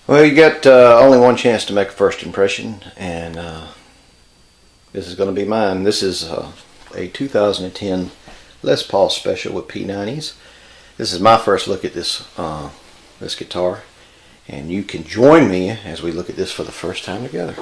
Well, you got only one chance to make a first impression, and this is going to be mine. This is a 2010 Les Paul Special with P90s. This is my first look at this this guitar, and you can join me as we look at this for the first time together.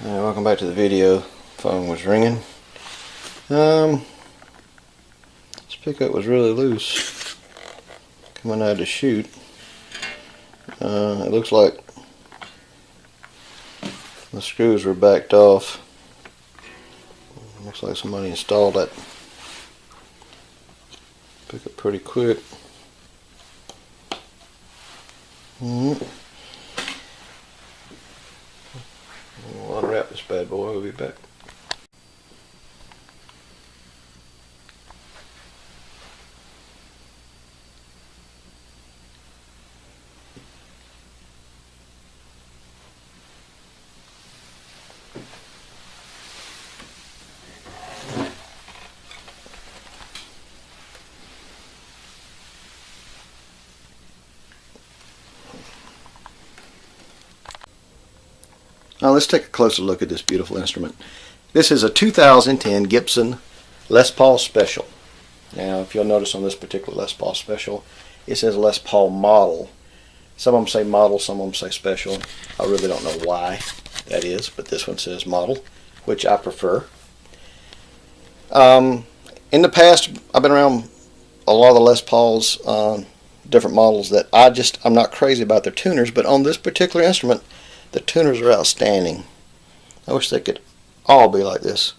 Welcome back to the video. Phone was ringing. This pickup was really loose coming out of the chute. It looks like the screws were backed off. Looks like somebody installed that pickup pretty quick. We'll unwrap this bad boy. We'll be back. Now let's take a closer look at this beautiful instrument. This is a 2010 Gibson Les Paul Special. Now if you'll notice on this particular Les Paul Special, it says Les Paul Model. Some of them say model, some of them say special. I really don't know why that is, but this one says model, which I prefer. In the past, I've been around a lot of the Les Pauls, different models that I'm not crazy about their tuners, but on this particular instrument, the tuners are outstanding. I wish they could all be like this.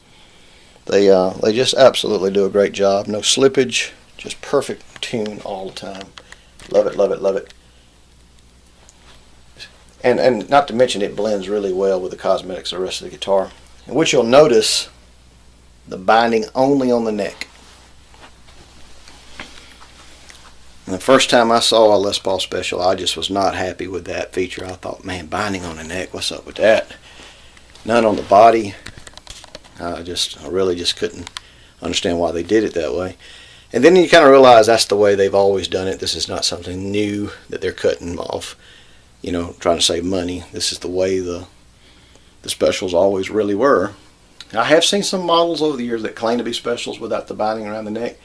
They just absolutely do a great job. No slippage, just perfect tune all the time. Love it, love it, love it. And not to mention it blends really well with the cosmetics of the rest of the guitar. And which you'll notice the binding only on the neck. And the first time I saw a Les Paul Special, I just was not happy with that feature. I thought, man, binding on the neck, what's up with that? None on the body. I really just couldn't understand why they did it that way. And then you kind of realize that's the way they've always done it. This is not something new that they're cutting off, you know, trying to save money. This is the way the specials always really were. I have seen some models over the years that claim to be specials without the binding around the neck.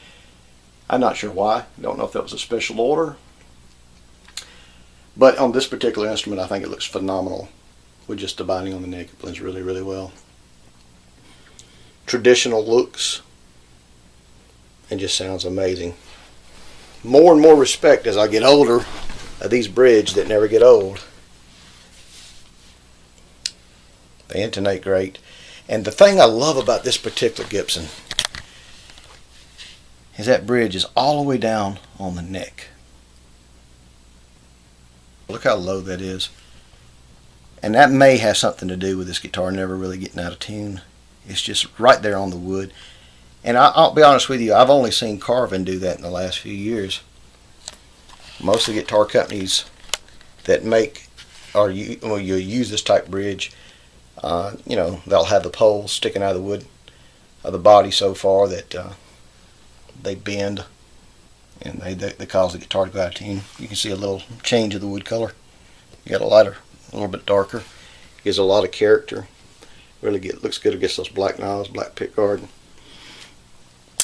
I'm not sure why. Don't know if that was a special order. But on this particular instrument, I think it looks phenomenal with just the binding on the neck. It blends really, really well. Traditional looks, and just sounds amazing. More and more respect as I get older of these bridges that never get old. They intonate great. And the thing I love about this particular Gibson is that bridge is all the way down on the neck. Look how low that is. And that may have something to do with this guitar never really getting out of tune. It's just right there on the wood. And I'll be honest with you, I've only seen Carvin do that in the last few years. Most of the guitar companies that make or you use this type of bridge, you know, they'll have the poles sticking out of the wood of the body so far that they bend, and they cause the guitar to go out of tune. You can see a little change of the wood color. You got a lighter, a little bit darker. Gives a lot of character. Really looks good against those black knobs, black pickguard.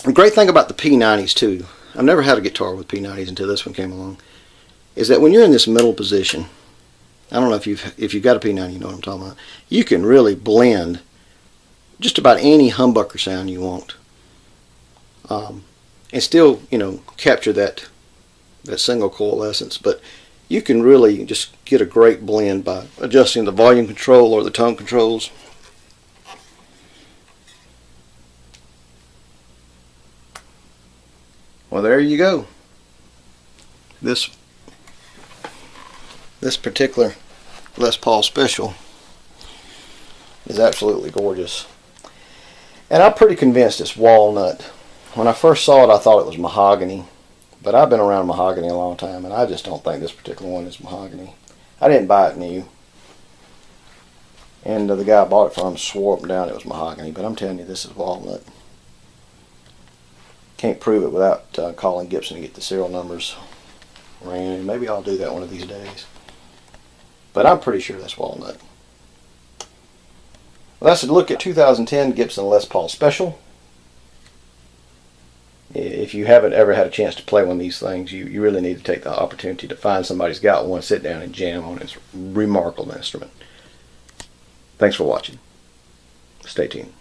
The great thing about the P90s too, I've never had a guitar with P90s until this one came along, is that when you're in this middle position, I don't know if you've got a P90, you know what I'm talking about. You can really blend just about any humbucker sound you want. And still, you know, capture that single coil essence, but You can really just get a great blend by adjusting the volume control or the tone controls. Well, there you go. This particular Les Paul Special is absolutely gorgeous. And I'm pretty convinced it's walnut. When I first saw it, I thought it was mahogany. But I've been around mahogany a long time, and I just don't think this particular one is mahogany. I didn't buy it new. And the guy I bought it from swore up and down it was mahogany. But I'm telling you, this is walnut. Can't prove it without calling Gibson to get the serial numbers ran. Maybe I'll do that one of these days. But I'm pretty sure that's walnut. Well, that's a look at 2010 Gibson Les Paul Special. If you haven't ever had a chance to play one of these things, you really need to take the opportunity to find somebody who's got one, sit down and jam on it. It's a remarkable instrument. Thanks for watching. Stay tuned.